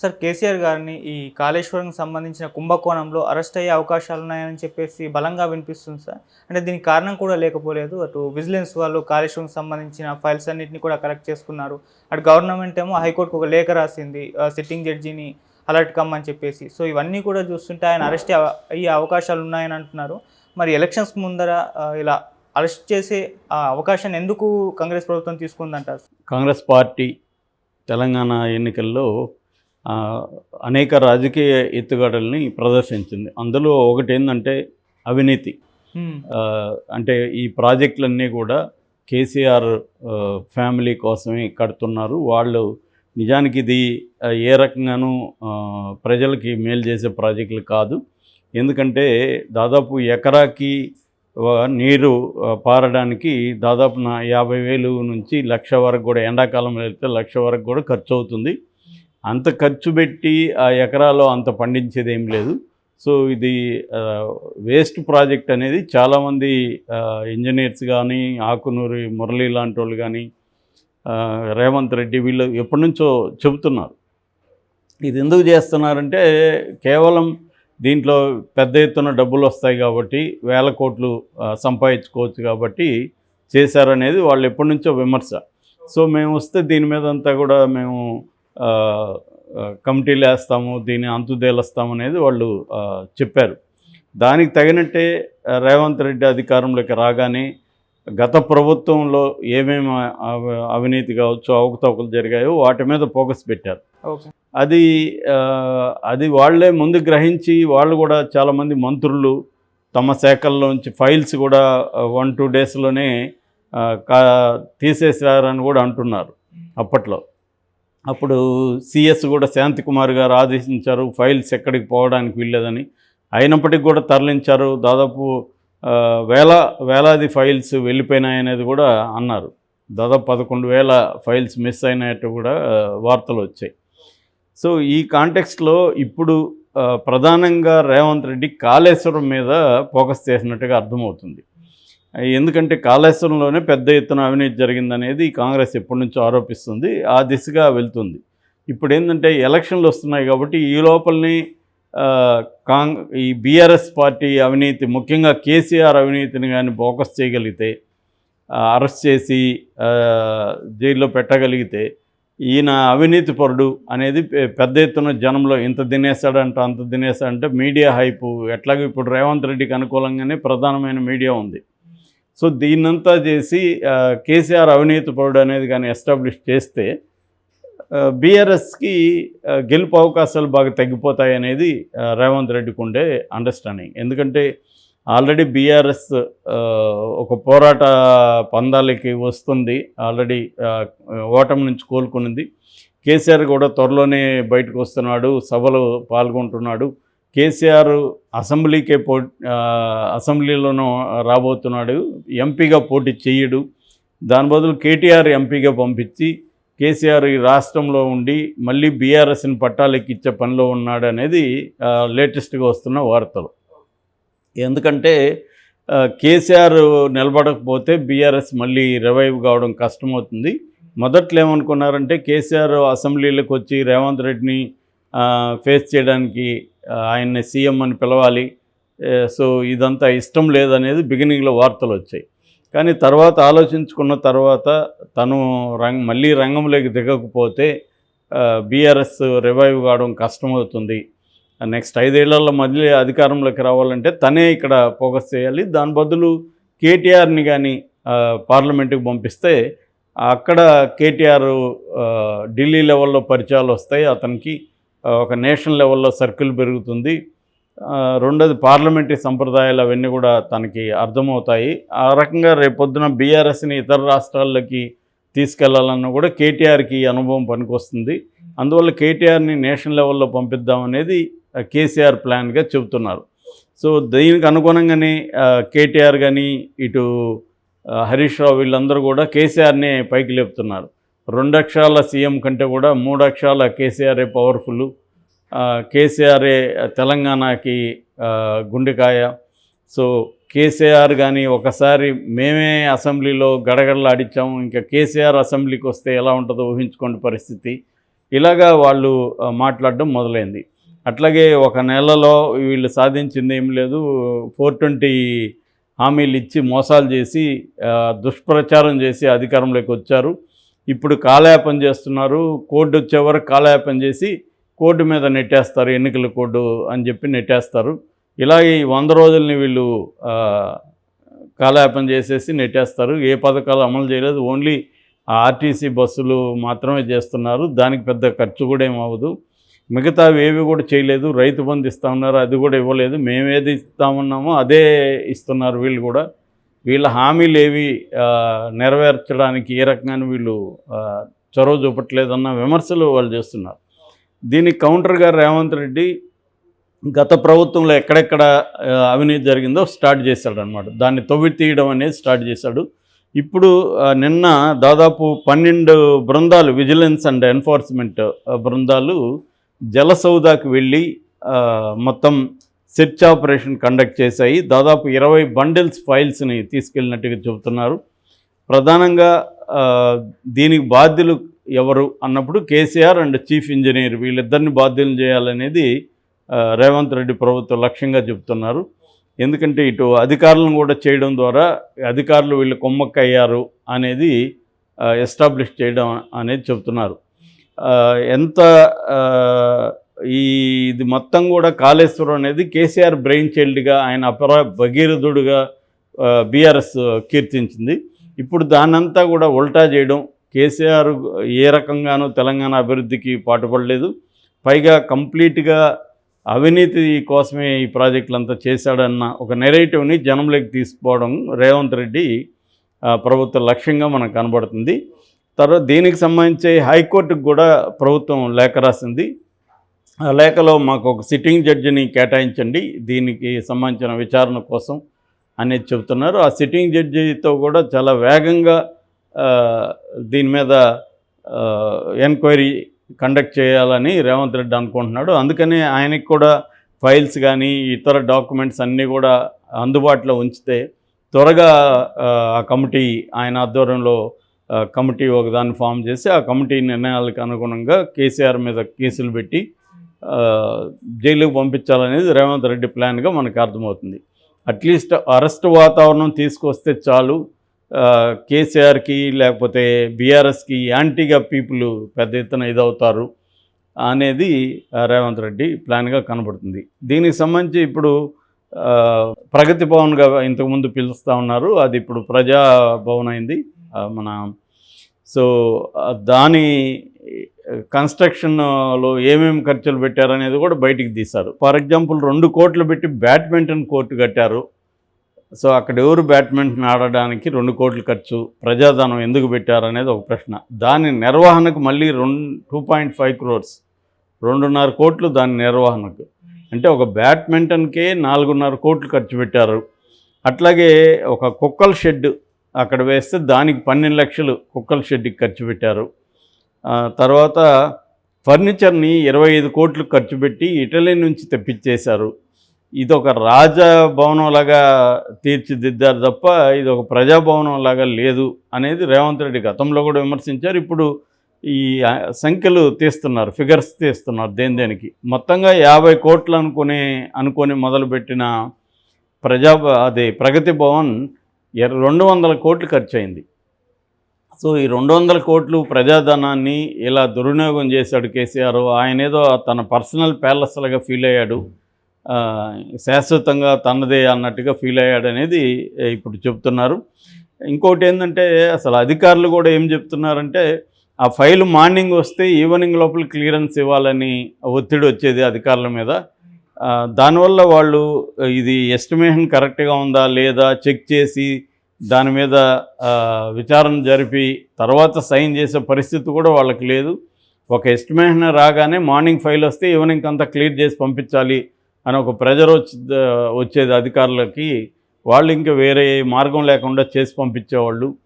Sir KCR గారిని ఈ కాళేశ్వరంకి సంబంధించిన కుంభకోణంలో అరెస్ట్ అయ్యే అవకాశాలున్నాయని చెప్పేసి బలంగా వినిపిస్తుంది సార్. అంటే దీనికి కారణం కూడా లేకపోలేదు. అటు విజిలెన్స్ వాళ్ళు కాళేశ్వరంకి సంబంధించిన ఫైల్స్ అన్నిటిని కూడా కలెక్ట్ చేసుకున్నారు. అటు గవర్నమెంట్ ఏమో హైకోర్టుకు ఒక లేఖ రాసింది సిట్టింగ్ జడ్జిని అలర్ట్ కమ్మని చెప్పేసి. సో ఇవన్నీ కూడా చూస్తుంటే ఆయన అరెస్ట్ అయ్యే అవకాశాలు ఉన్నాయని అంటున్నారు. మరి ఎలక్షన్స్ ముందర ఇలా అరెస్ట్ చేసే అవకాశాన్ని ఎందుకు కాంగ్రెస్ ప్రభుత్వం తీసుకుందంటారు? కాంగ్రెస్ పార్టీ తెలంగాణ ఎన్నికల్లో అనేక రాజకీయ ఎత్తుగడల్ని ప్రదర్శించింది. అందులో ఒకటి ఏంటంటే అవినీతి. అంటే ఈ ప్రాజెక్టులన్నీ కూడా కేసీఆర్ ఫ్యామిలీ కోసమే కడుతున్నారు. వాళ్ళు నిజానికి ఇది ఏ రకంగానూ ప్రజలకి మేలు చేసే ప్రాజెక్టులు కాదు. ఎందుకంటే దాదాపు ఎకరాకి నీరు పారడానికి దాదాపు 50,000 నుంచి 1,00,000 వరకు కూడా, ఎండాకాలంలో వెళ్తే 1,00,000 వరకు కూడా ఖర్చు అవుతుంది. అంత ఖర్చు పెట్టి ఆ ఎకరాలో అంత పండించేది ఏం లేదు. సో ఇది వేస్ట్ ప్రాజెక్ట్ అనేది చాలామంది ఇంజనీర్స్ కానీ, ఆకునూరి మురళి లాంటి వాళ్ళు కానీ, రేవంత్ రెడ్డి వీళ్ళు ఎప్పటి నుంచో చెబుతున్నారు. ఇది ఎందుకు చేస్తున్నారంటే కేవలం దీంట్లో పెద్ద ఎత్తున డబ్బులు వస్తాయి కాబట్టి, వేల కోట్లు సంపాదించుకోవచ్చు కాబట్టి చేశారనేది వాళ్ళు ఎప్పటి నుంచో విమర్శ. సో మేము వస్తే దీని మీద అంతా కూడా మేము కమిటీలు వేస్తాము, దీన్ని అంతుదేలుస్తాము అనేది వాళ్ళు చెప్పారు. దానికి తగినట్టే రేవంత్ రెడ్డి అధికారంలోకి రాగానే గత ప్రభుత్వంలో ఏమేమి అవినీతి కావచ్చు, అవకతవకలు జరిగాయో వాటి మీద ఫోకస్ పెట్టారు. అది వాళ్ళే ముందు గ్రహించి వాళ్ళు కూడా చాలామంది మంత్రులు తమ శాఖల్లోంచి ఫైల్స్ కూడా 1-2 డేస్లోనే తీసేశారని కూడా అంటున్నారు. అప్పుడు సిఎస్ కూడా శాంతికుమార్ గారు ఆదేశించారు ఫైల్స్ ఎక్కడికి పోవడానికి వీల్లేదని. అయినప్పటికీ కూడా తరలించారు. దాదాపు వేలాది ఫైల్స్ వెళ్ళిపోయినాయనేది కూడా అన్నారు. దాదాపు 11,000 ఫైల్స్ మిస్ అయినట్టు కూడా వార్తలు వచ్చాయి. సో ఈ కాంటెక్స్ట్లో ఇప్పుడు ప్రధానంగా రేవంత్ రెడ్డి కాళేశ్వరం మీద ఫోకస్ చేసినట్టుగా అర్థమవుతుంది. ఎందుకంటే కాళేశ్వరంలోనే పెద్ద ఎత్తున అవినీతి జరిగిందనేది కాంగ్రెస్ ఎప్పటి నుంచో ఆరోపిస్తుంది. ఆ దిశగా వెళ్తుంది. ఇప్పుడు ఏంటంటే ఎలక్షన్లు వస్తున్నాయి కాబట్టి ఈ లోపలనే ఈ బీఆర్ఎస్ పార్టీ అవినీతి, ముఖ్యంగా కేసీఆర్ అవినీతిని కానీ ఫోకస్ చేయగలిగితే, అరెస్ట్ చేసి జైల్లో పెట్టగలిగితే ఈయన అవినీతి పరుడు అనేది పెద్ద ఎత్తున జనంలో ఇంత తినేస్తాడంట అంత తినేస్తాడంటే మీడియా హైపు ఎట్లాగో ఇప్పుడు రేవంత్ రెడ్డికి అనుకూలంగానే ప్రధానమైన మీడియా ఉంది. సో దీన్నంతా చేసి కేసీఆర్ అవినీతి పరుడు అనేది కానీ ఎస్టాబ్లిష్ చేస్తే బీఆర్ఎస్కి గెలుపు అవకాశాలు బాగా తగ్గిపోతాయి అనేది రేవంత్ రెడ్డికి ఉండే అండర్స్టాండింగ్. ఎందుకంటే ఆల్రెడీ బీఆర్ఎస్ ఒక పోరాట పందాలకి వస్తుంది. ఆల్రెడీ ఓటమి నుంచి కోలుకునింది. కేసీఆర్ కూడా త్వరలోనే బయటకు వస్తున్నాడు, సభలో పాల్గొంటున్నాడు. కేసీఆర్ అసెంబ్లీలోనూ రాబోతున్నాడు. ఎంపీగా పోటీ చేయడు. దాని బదులు కేటీఆర్ ఎంపీగా పంపించి కేసీఆర్ ఈ రాష్ట్రంలో ఉండి మళ్ళీ బీఆర్ఎస్ని పట్టాలెక్కిచ్చే పనిలో ఉన్నాడు అనేది లేటెస్ట్గా వస్తున్న వార్తలు. ఎందుకంటే కేసీఆర్ నిలబడకపోతే బీఆర్ఎస్ మళ్ళీ రివైవ్ కావడం కష్టమవుతుంది. మొదట్లో ఏమనుకున్నారంటే కేసీఆర్ అసెంబ్లీలకు వచ్చి రేవంత్ రెడ్డిని ఫేస్ చేయడానికి ఆయన్ని సీఎం అని పిలవాలి. సో ఇదంతా ఇష్టం లేదనేది బిగినింగ్లో వార్తలు వచ్చాయి. కానీ తర్వాత ఆలోచించుకున్న తర్వాత తను మళ్ళీ రంగంలోకి దిగకపోతే బీఆర్ఎస్ రివైవ్ కావడం కష్టమవుతుంది. నెక్స్ట్ 5 ఏళ్లలో మళ్ళీ అధికారంలోకి రావాలంటే తనే ఇక్కడ ఫోకస్ చేయాలి. దాని బదులు కేటీఆర్ని కానీ పార్లమెంటుకి పంపిస్తే అక్కడ కేటీఆర్ ఢిల్లీ లెవెల్లో పరిచయాలు వస్తాయి. అతనికి ఒక నేషనల్ లెవెల్లో సర్కిల్ పెరుగుతుంది. రెండోది పార్లమెంటరీ సంప్రదాయాలు అవన్నీ కూడా తనకి అర్థమవుతాయి. ఆ రకంగా రేపొద్దున బీఆర్ఎస్ని ఇతర రాష్ట్రాల్లోకి తీసుకెళ్లాలన్నా కూడా కేటీఆర్కి అనుభవం పనికొస్తుంది. అందువల్ల కేటీఆర్ని నేషనల్ లెవెల్లో పంపిద్దామనేది కేసీఆర్ ప్లాన్గా చెబుతున్నారు. సో దీనికి అనుగుణంగానే కేటీఆర్ కానీ ఇటు హరీష్ రావు వీళ్ళందరూ కూడా కేసీఆర్ని పైకి లేపుతున్నారు. 2 అక్షరాల సీఎం కంటే కూడా 3 అక్షరాల కేసీఆర్ఏ పవర్ఫుల్, కేసీఆర్ఏ తెలంగాణకి గుండెకాయ. సో కేసీఆర్ కానీ ఒకసారి మేమే అసెంబ్లీలో గడగడలాడిచ్చాము, ఇంకా కేసీఆర్ అసెంబ్లీకి వస్తే ఎలా ఉంటుందో ఊహించుకోండి పరిస్థితి. ఇలాగా వాళ్ళు మాట్లాడడం మొదలైంది. అట్లాగే ఒక నెలలో వీళ్ళు సాధించింది ఏం లేదు, 420 హామీలు ఇచ్చి మోసాలు చేసి దుష్ప్రచారం చేసి అధికారంలోకి వచ్చారు. ఇప్పుడు కాలయాపన చేస్తున్నారు. కోడ్ వచ్చే వరకు కాలయాపన చేసి కోడ్ మీద నెట్టేస్తారు, ఎన్నికల కోడ్ అని చెప్పి నెట్టేస్తారు. ఇలాగే ఈ 100 రోజుల్ని వీళ్ళు కాలయాపన చేసేసి నెట్టేస్తారు. ఏ పథకాలు అమలు చేయలేదు, ఓన్లీ ఆర్టీసీ బస్సులు మాత్రమే చేస్తున్నారు. దానికి పెద్ద ఖర్చు కూడా ఏమవ్వదు. మిగతావి ఏవి కూడా చేయలేదు. రైతు బంధు ఇస్తా ఉన్నారు, అది కూడా ఇవ్వలేదు. మేమేది ఇస్తామన్నామో అదే ఇస్తున్నారు వీళ్ళు కూడా. వీళ్ళ హామీలు ఏవి నెరవేర్చడానికి ఏ రకంగానే వీళ్ళు చొరవ చూపట్లేదన్న విమర్శలు వాళ్ళు చేస్తున్నారు. దీనికి కౌంటర్గా రేవంత్ రెడ్డి గత ప్రభుత్వంలో ఎక్కడెక్కడ అవినీతి జరిగిందో స్టార్ట్ చేశాడనమాట. దాన్ని తవ్వి తీయడం అనేది స్టార్ట్ చేశాడు. ఇప్పుడు నిన్న దాదాపు 12 బృందాలు, విజిలెన్స్ అండ్ ఎన్ఫోర్స్మెంట్ బృందాలు జలసౌదాకి వెళ్ళి మొత్తం సెర్చ్ ఆపరేషన్ కండక్ట్ చేశాయి. దాదాపు 20 బండిల్స్ ఫైల్స్ని తీసుకెళ్ళినట్టుగా చెబుతున్నారు. ప్రధానంగా దీనికి బాధ్యులు ఎవరు అన్నప్పుడు కేసీఆర్ అండ్ చీఫ్ ఇంజనీర్ వీళ్ళిద్దరిని బాధ్యులు చేయాలనేది రేవంత్ రెడ్డి ప్రభుత్వం లక్ష్యంగా చెబుతున్నారు. ఎందుకంటే ఇటు అధికారులను కూడా చేయడం ద్వారా అధికారులు వీళ్ళు కొమ్మక్కయ్యారు అనేది ఎస్టాబ్లిష్ చేయడం అనేది చెబుతున్నారు. ఎంత ఇది మొత్తం కూడా కాళేశ్వరం అనేది కేసీఆర్ బ్రెయిన్ చైల్డ్గా, ఆయన భగీరథుడుగా బీఆర్ఎస్ కీర్తించింది. ఇప్పుడు దాన్నంతా కూడా ఉల్టా చేయడం, కేసీఆర్ ఏ రకంగానూ తెలంగాణ అభివృద్ధికి పాటుపడలేదు, పైగా కంప్లీట్గా అవినీతి కోసమే ఈ ప్రాజెక్టులంతా చేశాడన్న ఒక నెరేటివ్ని జనంలోకి తీసుకుపోవడం రేవంత్ రెడ్డి ప్రభుత్వ లక్ష్యంగా మనకు కనబడుతుంది. తర్వాత దీనికి సంబంధించి హైకోర్టుకు కూడా ప్రభుత్వం లేఖ రాసింది. ఆ లేఖలో మాకు ఒక సిట్టింగ్ జడ్జిని కేటాయించండి దీనికి సంబంధించిన విచారణ కోసం అనేది చెబుతున్నారు. ఆ సిట్టింగ్ జడ్జితో కూడా చాలా వేగంగా దీని మీద ఎంక్వైరీ కండక్ట్ చేయాలని రేవంత్ రెడ్డి అనుకుంటున్నాడు. అందుకని ఆయనకి కూడా ఫైల్స్ కానీ ఇతర డాక్యుమెంట్స్ అన్నీ కూడా అందుబాటులో ఉంచితే త్వరగా ఆ కమిటీ, ఆయన ఆధ్వర్యంలో కమిటీ ఒకదాన్ని ఫామ్ చేసి ఆ కమిటీ నిర్ణయాలకు అనుగుణంగా కేసీఆర్ మీద కేసులు పెట్టి జైలుకు పంపించాలనేది రేవంత్ రెడ్డి ప్లాన్గా మనకు అర్థమవుతుంది. అట్లీస్ట్ అరెస్ట్ వాతావరణం తీసుకొస్తే చాలు, కేసీఆర్కి లేకపోతే బీఆర్ఎస్కి యాంటీగా పీపుల్ పెద్ద ఎత్తున ఇదవుతారు అనేది రేవంత్ రెడ్డి ప్లాన్గా కనబడుతుంది. దీనికి సంబంధించి ఇప్పుడు ప్రగతి భవన్గా ఇంతకుముందు పిలుస్తూ ఉన్నారు, అది ఇప్పుడు ప్రజాభవన్ అయింది మన. సో దాని కన్స్ట్రక్షన్లో ఏమేమి ఖర్చులు పెట్టారనేది కూడా బయటికి తీశారు. ఫర్ ఎగ్జాంపుల్ 2 కోట్లు పెట్టి బ్యాడ్మింటన్ కోర్టు కట్టారు. సో అక్కడ ఎవరు బ్యాడ్మింటన్ ఆడడానికి 2 కోట్లు ఖర్చు, ప్రజాధనం ఎందుకు పెట్టారు అనేది ఒక ప్రశ్న. దాని నిర్వహణకు మళ్ళీ 2.5 crores, 2.5 కోట్లు దాని నిర్వహణకు. అంటే ఒక బ్యాడ్మింటన్కే 4.5 కోట్లు ఖర్చు పెట్టారు. అట్లాగే ఒక కుక్కల షెడ్ అక్కడ వేస్తే దానికి 12 లక్షలు కుక్కల షెడ్కి ఖర్చు పెట్టారు. తర్వాత ఫర్నిచర్ని 25 కోట్లు ఖర్చు పెట్టి ఇటలీ నుంచి తెప్పించేశారు. ఇది ఒక రాజభవనం లాగా తీర్చిదిద్దారు తప్ప ఇది ఒక ప్రజాభవనం లాగా లేదు అనేది రేవంత్ రెడ్డి గతంలో కూడా విమర్శించారు. ఇప్పుడు ఈ సంఖ్యలు తీస్తున్నారు, ఫిగర్స్ తీస్తున్నారు దేనికి. మొత్తంగా 50 కోట్లు అనుకొని మొదలుపెట్టిన ప్రగతి భవన్ 200 కోట్లు ఖర్చు అయింది. సో ఈ 200 కోట్లు ప్రజాధనాన్ని ఇలా దుర్వినియోగం చేశాడు కేసీఆర్. ఆయన ఏదో తన పర్సనల్ ప్యాలెస్ లాగా ఫీల్ అయ్యాడు, శాశ్వతంగా తనదే అన్నట్టుగా ఫీల్ అయ్యాడు అనేది ఇప్పుడు చెప్తున్నారు. ఇంకోటి ఏంటంటే అసలు అధికారులు కూడా ఏం చెప్తున్నారంటే ఆ ఫైల్ మార్నింగ్ వస్తే ఈవినింగ్ లోపల క్లియరెన్స్ ఇవ్వాలని ఒత్తిడి వచ్చేది అధికారుల మీద. దానివల్ల వాళ్ళు ఇది ఎస్టిమేషన్ కరెక్ట్గా ఉందా లేదా చెక్ చేసి దాని మీద విచారణ జరిపి తర్వాత సైన్ చేసే పరిస్థితి కూడా వాళ్ళకి లేదు. ఒక ఎస్టిమేషన్ రాగానే మార్నింగ్ ఫైల్ వస్తే ఈవినింగ్ అంతా క్లియర్ చేసి పంపించాలి అని ఒక ప్రెజర్ వచ్చేది అధికారులకి. వాళ్ళు ఇంకా వేరే మార్గం లేకుండా చేసి పంపించేవాళ్ళు.